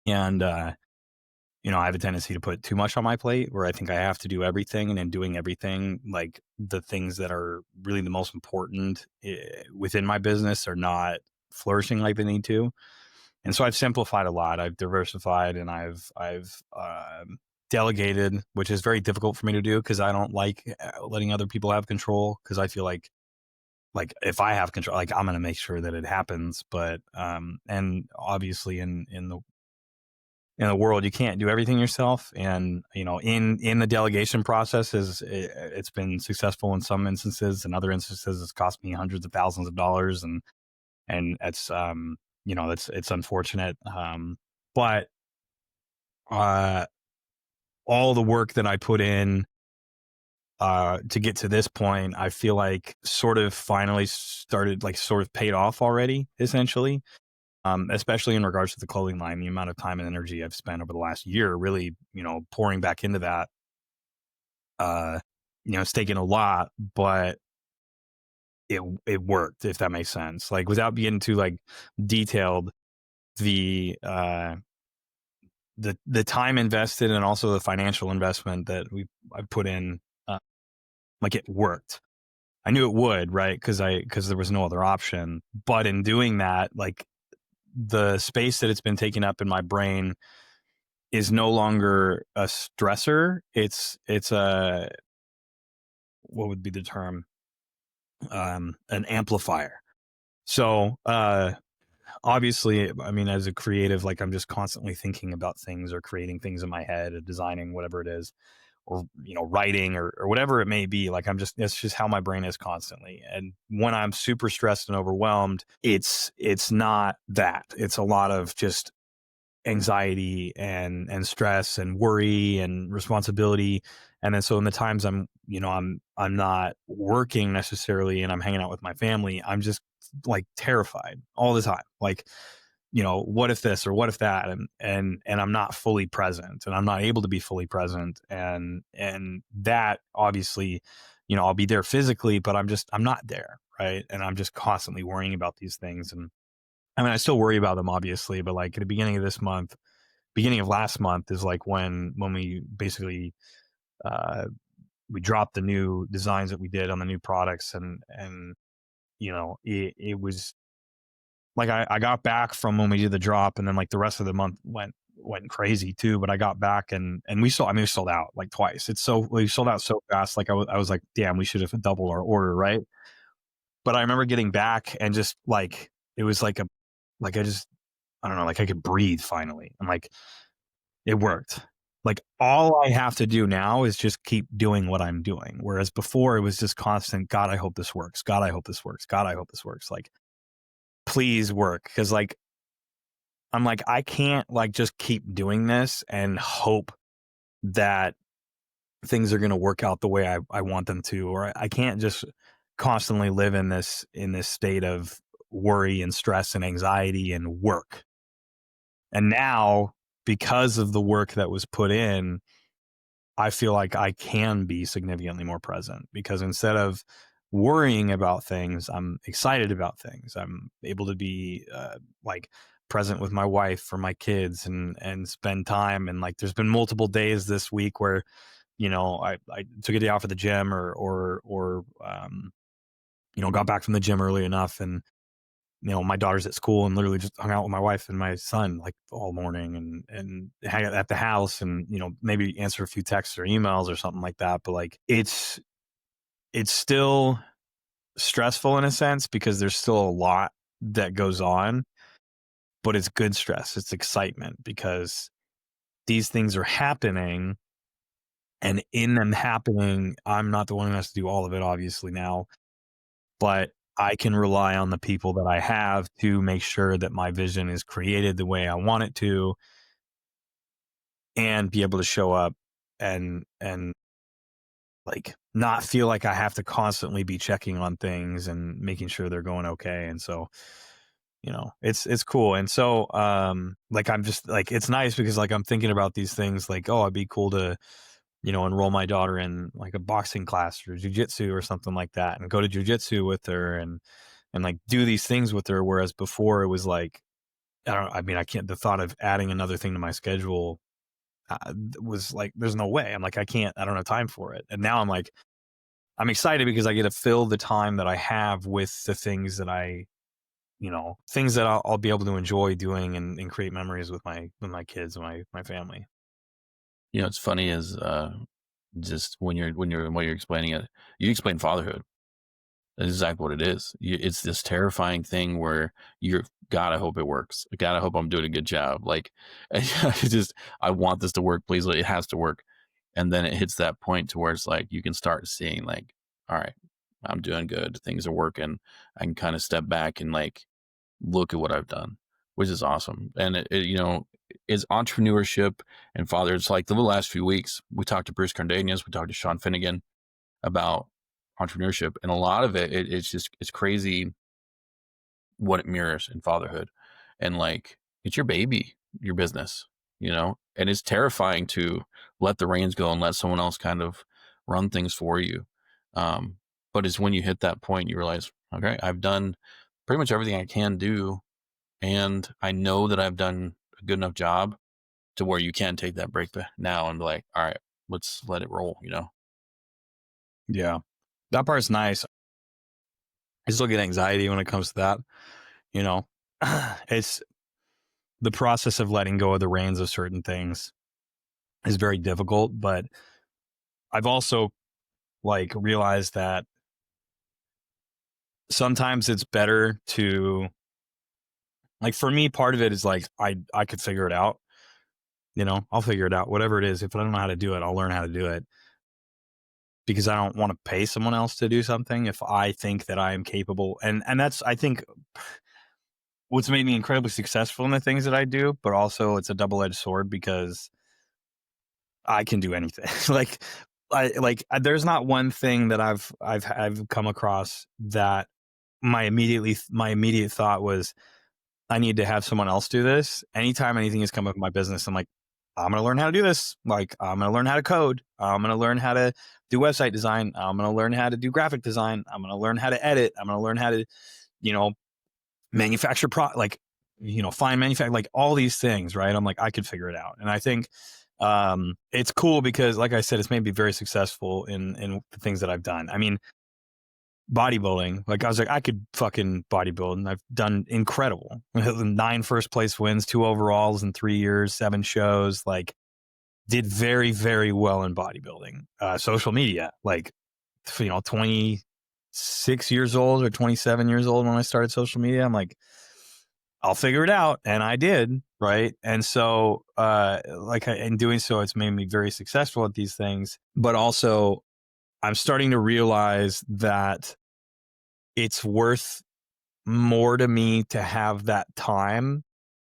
And, I have a tendency to put too much on my plate, where I think I have to do everything. And in doing everything, like the things that are really the most important within my business are not flourishing like they need to. And so I've simplified a lot. I've diversified, and I've delegated, which is very difficult for me to do, because I don't like letting other people have control, because I feel like if I have control, like I'm going to make sure that it happens. But and obviously in the world, you can't do everything yourself. And in the delegation process, it's been successful in some instances. In other instances, it's cost me hundreds of thousands of dollars, and it's it's unfortunate. But uh all the work that I put in to get to this point, I feel like sort of finally started, like sort of paid off already, essentially. Especially in regards to the clothing line, the amount of time and energy I've spent over the last year, really, pouring back into that. Uh, it's taken a lot, but it worked, if that makes sense. Like, without being too like detailed, the the time invested, and also the financial investment that I put in, uh, like, it worked. I knew it would, right? Because there was no other option. But in doing that, like, the space that it's been taking up in my brain is no longer a stressor. It's a, what would be the term? An amplifier. So obviously, I mean, as a creative, like, I'm just constantly thinking about things, or creating things in my head, or designing, whatever it is, or writing, or whatever it may be. Like, it's just how my brain is constantly. And when I'm super stressed and overwhelmed, it's not that. It's a lot of just anxiety and stress and worry and responsibility. And then so in the times I'm not working necessarily, and I'm hanging out with my family, I'm just like terrified all the time. Like, what if this, or what if that? And I'm not fully present, and I'm not able to be fully present. And that, obviously, I'll be there physically, but I'm not there. Right. And I'm just constantly worrying about these things. And I mean, I still worry about them, obviously, but like at the beginning of last month is like when we basically uh we dropped the new designs that we did on the new products. And it was like, I got back from when we did the drop, and then like the rest of the month went crazy too. But I got back, and we sold out like twice. We sold out so fast. Like, I was like, damn, we should have doubled our order, right? But I remember getting back, and just like, it was like I don't know, like I could breathe finally. I'm like, it worked. Like, all I have to do now is just keep doing what I'm doing. Whereas before, it was just constant, God, I hope this works. God, I hope this works. God, I hope this works. Like, please work. Cause like, I'm like, I can't like just keep doing this and hope that things are going to work out the way I want them to, or I can't just constantly live in this state of worry and stress and anxiety and work. And now, because of the work that was put in, I feel like I can be significantly more present because instead of worrying about things, I'm excited about things. I'm able to be like present with my wife or my kids and spend time. And like, there's been multiple days this week where, you know, I took a day off at the gym or got back from the gym early enough and, you know, my daughter's at school and literally just hung out with my wife and my son like all morning and hang out at the house and, you know, maybe answer a few texts or emails or something like that. But like, it's still stressful in a sense because there's still a lot that goes on, but it's good stress. It's excitement because these things are happening. And in them happening, I'm not the one who has to do all of it, obviously, now, but I can rely on the people that I have to make sure that my vision is created the way I want it to and be able to show up and like not feel like I have to constantly be checking on things and making sure they're going okay. And so, you know, it's cool. And so like I'm just like it's nice because like I'm thinking about these things like, oh, it'd be cool to, you know, enroll my daughter in like a boxing class or jujitsu or something like that and go to jujitsu with her and like do these things with her. Whereas before it was like, I mean, I can't, the thought of adding another thing to my schedule was like, there's no way. I'm like, I don't have time for it. And now I'm like, I'm excited because I get to fill the time that I have with the things that things that I'll be able to enjoy doing and create memories with my kids and my family. You know, it's funny is just when you're explaining it, you explain fatherhood. That's exactly what it is. It's this terrifying thing where you're, God, I hope it works. God, I hope I'm doing a good job. Like, I want this to work. Please, it has to work. And then it hits that point to where it's like, you can start seeing like, all right, I'm doing good. Things are working. I can kind of step back and like, look at what I've done, which is awesome. And is entrepreneurship and father. It's like the last few weeks, we talked to Bruce Cardenas, we talked to Sean Finnegan about entrepreneurship, and a lot of it's crazy what it mirrors in fatherhood. And like, it's your baby, your business, and it's terrifying to let the reins go and let someone else kind of run things for you. But it's when you hit that point, you realize, okay, I've done pretty much everything I can do. And I know that I've done a good enough job to where you can take that break now and be like, all right, let's let it roll. Yeah. That part's nice. I still get anxiety when it comes to that. You know, it's the process of letting go of the reins of certain things is very difficult, but I've also like realized that sometimes it's better to like for me, part of it is like I could figure it out. You know, I'll figure it out. Whatever it is, if I don't know how to do it, I'll learn how to do it because I don't want to pay someone else to do something if I think that I am capable. And that's I think what's made me incredibly successful in the things that I do, but also it's a double-edged sword because I can do anything. There's not one thing that I've come across that my immediate thought was I need to have someone else do this. Anytime anything has come up in my business, I'm like, I'm going to learn how to do this. Like, I'm going to learn how to code. I'm going to learn how to do website design. I'm going to learn how to do graphic design. I'm going to learn how to edit. I'm going to learn how to, you know, manufacture fine manufacture, like all these things, right? I'm like, I could figure it out. And I think it's cool because like I said, it's made me very successful in the things that I've done. I mean, bodybuilding, like I was like, I could fucking bodybuild and I've done incredible. 9 first place wins, 2 overalls in 3 years, 7 shows, like did very, very well in bodybuilding. Social media, like, 26 years old or 27 years old when I started social media. I'm like, I'll figure it out. And I did. Right. And so, in doing so, it's made me very successful at these things, but also I'm starting to realize that it's worth more to me to have that time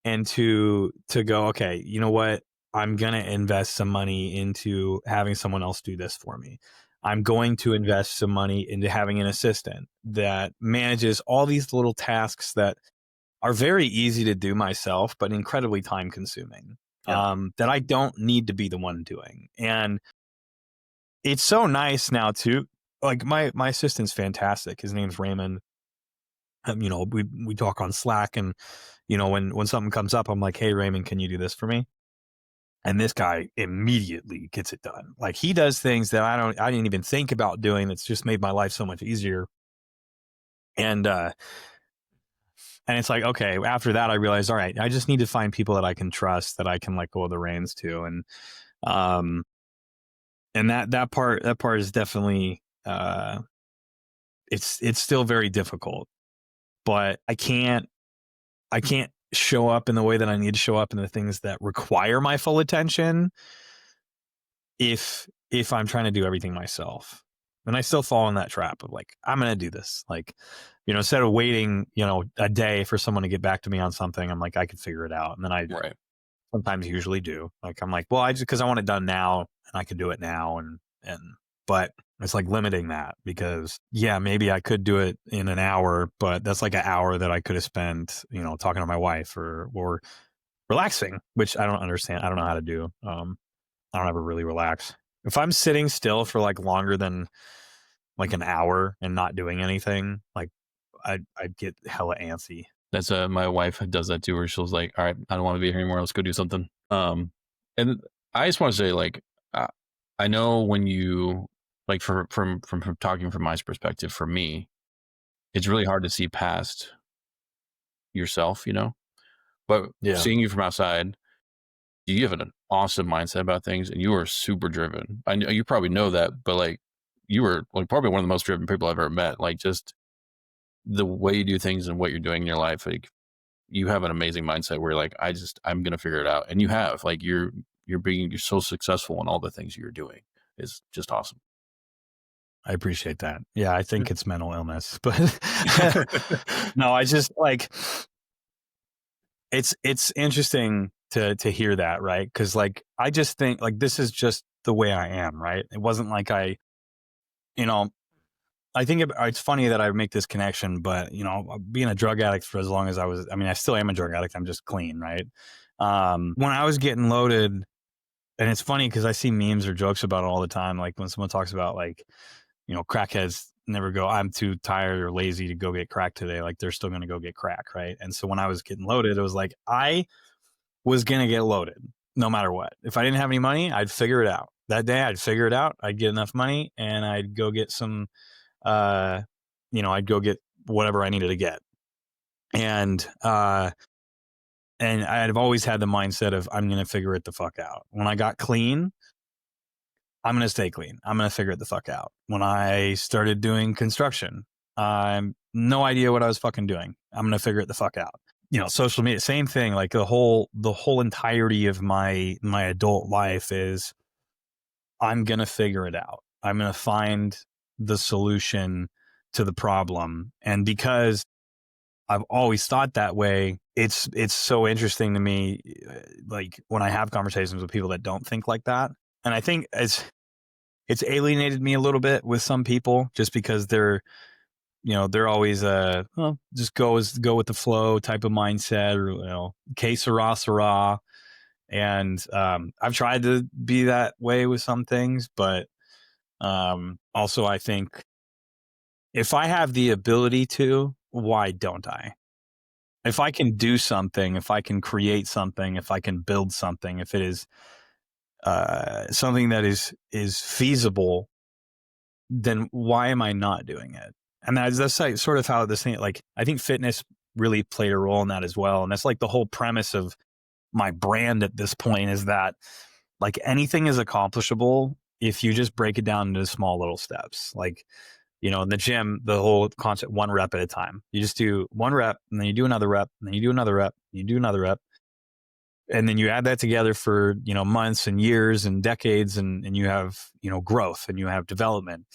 and to go, okay, you know what? I'm going to invest some money into having someone else do this for me. I'm going to invest some money into having an assistant that manages all these little tasks that are very easy to do myself, but incredibly time consuming, Yeah. that I don't need to be the one doing. And it's so nice now too. Like my assistant's fantastic. His name's Raymond. You know, we talk on Slack, and you know, when something comes up, I'm like, hey Raymond, can you do this for me? And this guy immediately gets it done. Like he does things that I didn't even think about doing. That's just made my life so much easier. And it's like, okay, after that, I realized, all right, I just need to find people that I can trust, that I can let go of the reins to. Um, and that part is definitely, it's still very difficult, but I can't show up in the way that I need to show up in the things that require my full attention if I'm trying to do everything myself. And I still fall in that trap of like, I'm going to do this. Like, you know, instead of waiting, you know, a day for someone to get back to me on something, I'm like, I can figure it out. And then I Right. sometimes usually do. Like, I'm like, well, I just, cause I want it done now and I can do it now. But it's like limiting that because yeah, maybe I could do it in an hour, but that's like an hour that I could have spent, you know, talking to my wife or relaxing, which I don't understand. I don't know how to do. I don't ever really relax. If I'm sitting still for like longer than like an hour and not doing anything, like I'd get hella antsy. That's my wife does that too, where she's like, "All right, I don't want to be here anymore. Let's go do something." And I just want to say, like, uh, I know when you like from talking from my perspective, for me, it's really hard to see past yourself, you know. But Yeah. seeing you from outside, you have an awesome mindset about things, and you are super driven. I know you probably know that, but like, you were like probably one of the most driven people I've ever met. Like, just the way you do things and what you're doing in your life, like you have an amazing mindset where like I'm gonna figure it out, and you have like you're so successful in all the things you're doing is just awesome. I appreciate that. Yeah, I Yeah. think it's mental illness, but no, I just like it's interesting to hear that, right? Because like I just think like this is just the way I am, right? It wasn't like you know, I think it's funny that I make this connection, but you know, being a drug addict for as long as I mean, I still am a drug addict. I'm just clean, right? When I was getting loaded, and it's funny because I see memes or jokes about it all the time. Like when someone talks about like, you know, crackheads never go, I'm too tired or lazy to go get crack today. Like they're still going to go get crack. Right. And so when I was getting loaded, it was like, I was going to get loaded no matter what. If I didn't have any money, I'd figure it out that day. I'd figure it out. I'd get enough money and I'd go get some, uh, you know, I'd go get whatever I needed to get. And, and I've always had the mindset of I'm going to figure it the fuck out. When I got clean, I'm going to stay clean. I'm going to figure it the fuck out. When I started doing construction, no idea what I was fucking doing. I'm going to figure it the fuck out. You know, social media, same thing. Like the whole entirety of my adult life is I'm going to figure it out. I'm going to find the solution to the problem. And because I've always thought that way, it's so interesting to me, like when I have conversations with people that don't think like that. And I think it's alienated me a little bit with some people just because they're, you know, they're always well, just go with the flow type of mindset, or you know, que sera sera. And I've tried to be that way with some things, but also I think if I have the ability to, why don't I? If I can do something, if I can create something, if I can build something, if it is something that is feasible, then why am I not doing it? And that's like sort of how this thing, like, I think fitness really played a role in that as well. And that's like the whole premise of my brand at this point is that like anything is accomplishable if you just break it down into small little steps. Like, you know, in the gym, the whole concept, one rep at a time. You just do one rep and then you do another rep and then you do another rep, and you do another rep. And then you add that together for, you know, months and years and decades, and you have, you know, growth and you have development.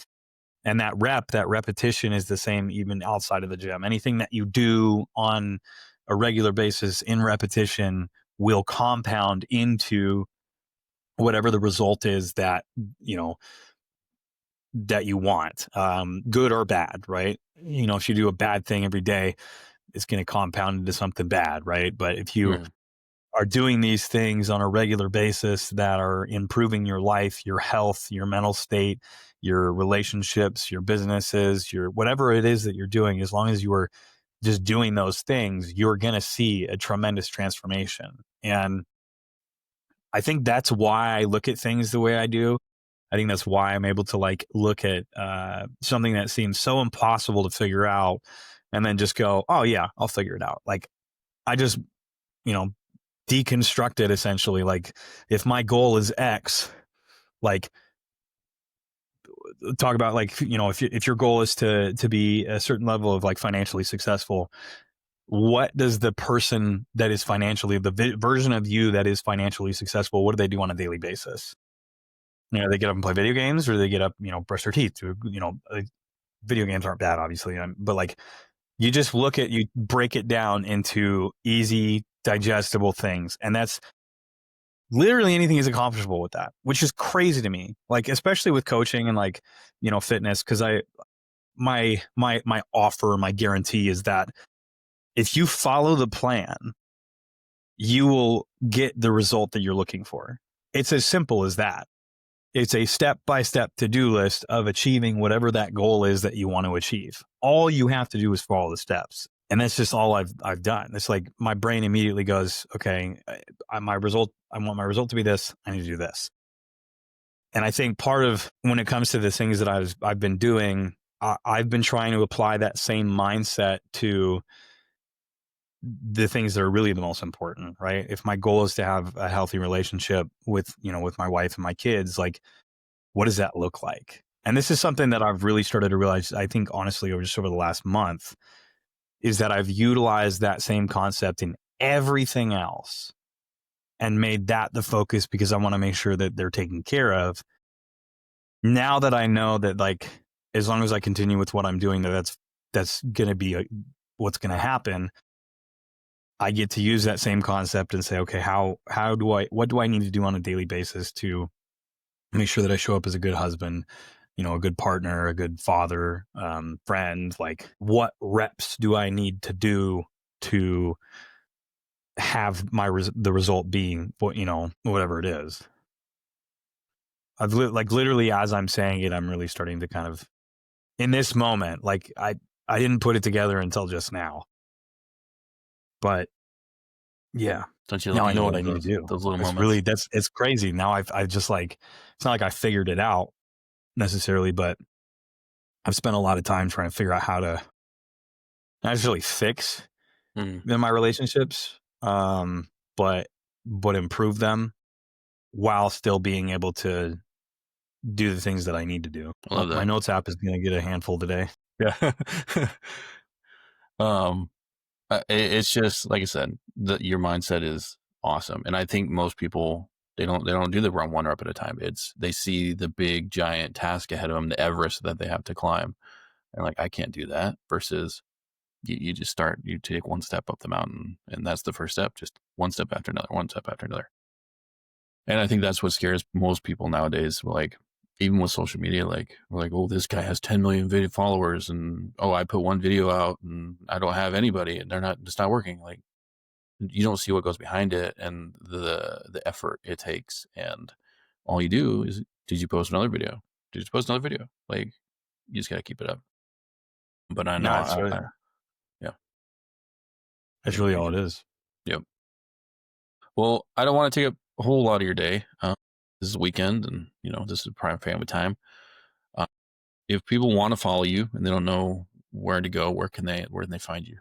And that repetition is the same even outside of the gym. Anything that you do on a regular basis in repetition will compound into whatever the result is that, that you want, good or bad, right? If you do a bad thing every day, it's going to compound into something bad, right? But if you Right. are doing these things on a regular basis that are improving your life, your health, your mental state, your relationships, your businesses, your whatever it is that you're doing, as long as you are just doing those things, you're going to see a tremendous transformation. And I think that's why I look at things the way I do. I think that's why I'm able to like look at something that seems so impossible to figure out and then just go, oh yeah, I'll figure it out. Like I just, you know, deconstruct it essentially. Like if my goal is X, like talk about like, if your goal is to be a certain level of like financially successful, what does the person that is financially the version of you that is financially successful, what do they do on a daily basis? They get up and play video games, or they get up, brush their teeth. Video games aren't bad, obviously, but like you break it down into easy, digestible things, and that's literally anything is accomplishable with that, which is crazy to me. Like especially with coaching and like fitness, because my offer, my guarantee is that if you follow the plan, you will get the result that you're looking for. It's as simple as that. It's a step-by-step to-do list of achieving whatever that goal is that you want to achieve. All you have to do is follow the steps. And that's just all I've done. It's like my brain immediately goes, okay, I want my result to be this. I need to do this. And I think part of when it comes to the things that I've been doing, I've been trying to apply that same mindset to the things that are really the most important, right? If my goal is to have a healthy relationship with my wife and my kids, like what does that look like? And this is something that I've really started to realize, I think, honestly, over the last month, is that I've utilized that same concept in everything else and made that the focus because I want to make sure that they're taken care of. Now that I know that, like, as long as I continue with what I'm doing, that's going to be what's going to happen. I get to use that same concept and say, okay, what do I need to do on a daily basis to make sure that I show up as a good husband, a good partner, a good father, friend? Like what reps do I need to do to have the result being whatever it is? I've literally as I'm saying it, I'm really starting to kind of in this moment, like I didn't put it together until just now, but yeah, Don't you now love I the know what I need to do. those little moments? It's crazy. Now I've just like, it's not like I figured it out necessarily, but I've spent a lot of time trying to figure out how to not necessarily fix Mm, in my relationships, but improve them while still being able to do the things that I need to do. I My, love my that. notes app is going to get a handful today. Yeah. um, it's just like I said, your mindset is awesome, and I think most people they don't do the run one rep at a time. It's they see the big giant task ahead of them, the Everest that they have to climb, and like I can't do that. Versus you just start, you take one step up the mountain, and that's the first step, just one step after another, one step after another. And I think that's what scares most people nowadays. Like, even with social media, like, we're like, oh, this guy has 10 million video followers, and oh, I put one video out and I don't have anybody, and it's not working. Like, you don't see what goes behind it and the effort it takes. And all you do is, did you post another video? Did you post another video? Like, you just got to keep it up. But I know, No, it's really, yeah, that's really all it is. yep. Well, I don't want to take up a whole lot of your day. This is a weekend, and this is prime family time. Uh, if people want to follow you and they don't know where to go, where can they find you?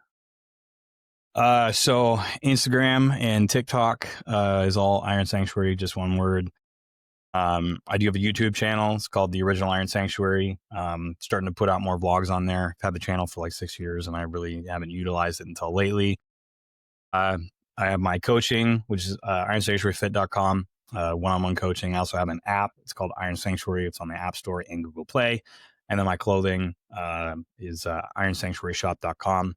So Instagram and TikTok is all Iron Sanctuary, just one word. I do have a YouTube channel. It's called The Original Iron Sanctuary. Starting to put out more vlogs on there. I've had the channel for like 6 years, and I really haven't utilized it until lately. I have my coaching, which is ironsanctuaryfit.com, one-on-one coaching. I also have an app. It's called Iron Sanctuary. It's on the App Store and Google Play. And then my clothing is ironsanctuaryshop.com.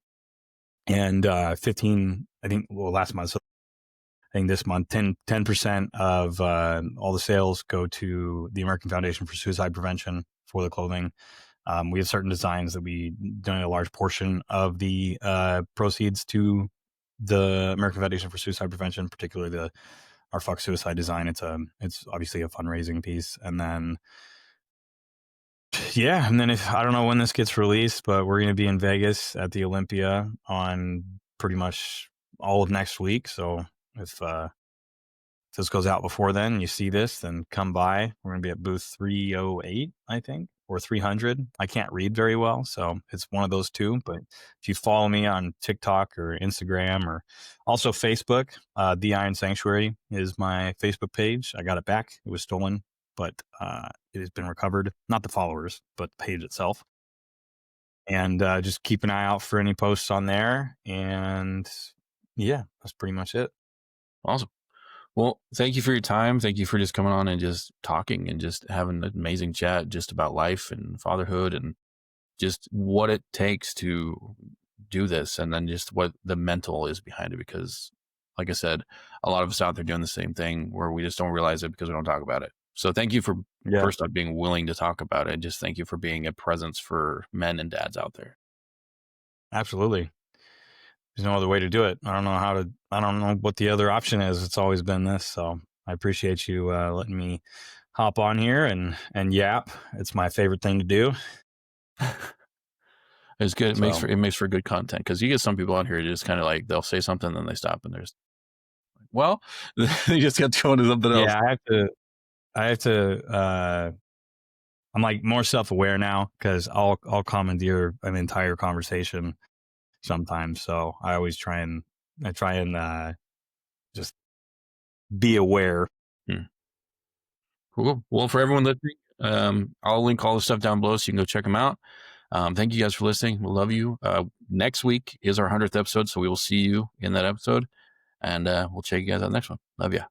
And 15, I think, well, last month, so I think this month, 10% of all the sales go to the American Foundation for Suicide Prevention for the clothing. We have certain designs that we donate a large portion of the proceeds to the American Foundation for Suicide Prevention, particularly our Fuck Suicide design. It's obviously a fundraising piece. And then, yeah, and then if I don't know when this gets released, but we're going to be in Vegas at the Olympia on pretty much all of next week. So if this goes out before then, you see this, then come by. We're going to be at booth 308, I think, or 300. I can't read very well, so it's one of those two. But if you follow me on TikTok or Instagram or also Facebook, The Iron Sanctuary is my Facebook page. I got it back. It was stolen, but it has been recovered. Not the followers, but the page itself. And just keep an eye out for any posts on there. And yeah, that's pretty much it. Awesome. Well, thank you for your time. Thank you for just coming on and just talking and just having an amazing chat just about life and fatherhood and just what it takes to do this, and then just what the mental is behind it. Because like I said, a lot of us out there doing the same thing where we just don't realize it because we don't talk about it. So thank you for first off being willing to talk about it. Just thank you for being a presence for men and dads out there. Absolutely. There's no other way to do it. I don't know what the other option is. It's always been this. So I appreciate you letting me hop on here and yap. It's my favorite thing to do. It's good. It makes for good content, because you get some people out here just kind of like, they'll say something, then they stop and there's, well, they just get going to something else. Yeah, I have to I'm like more self-aware now, because I'll commandeer an entire conversation sometimes. So I always try and just be aware. Cool. Well, for everyone listening, I'll link all the stuff down below so you can go check them out. Thank you guys for listening. We love you. Next week is our 100th episode, so we will see you in that episode, and we'll check you guys out next one. Love ya.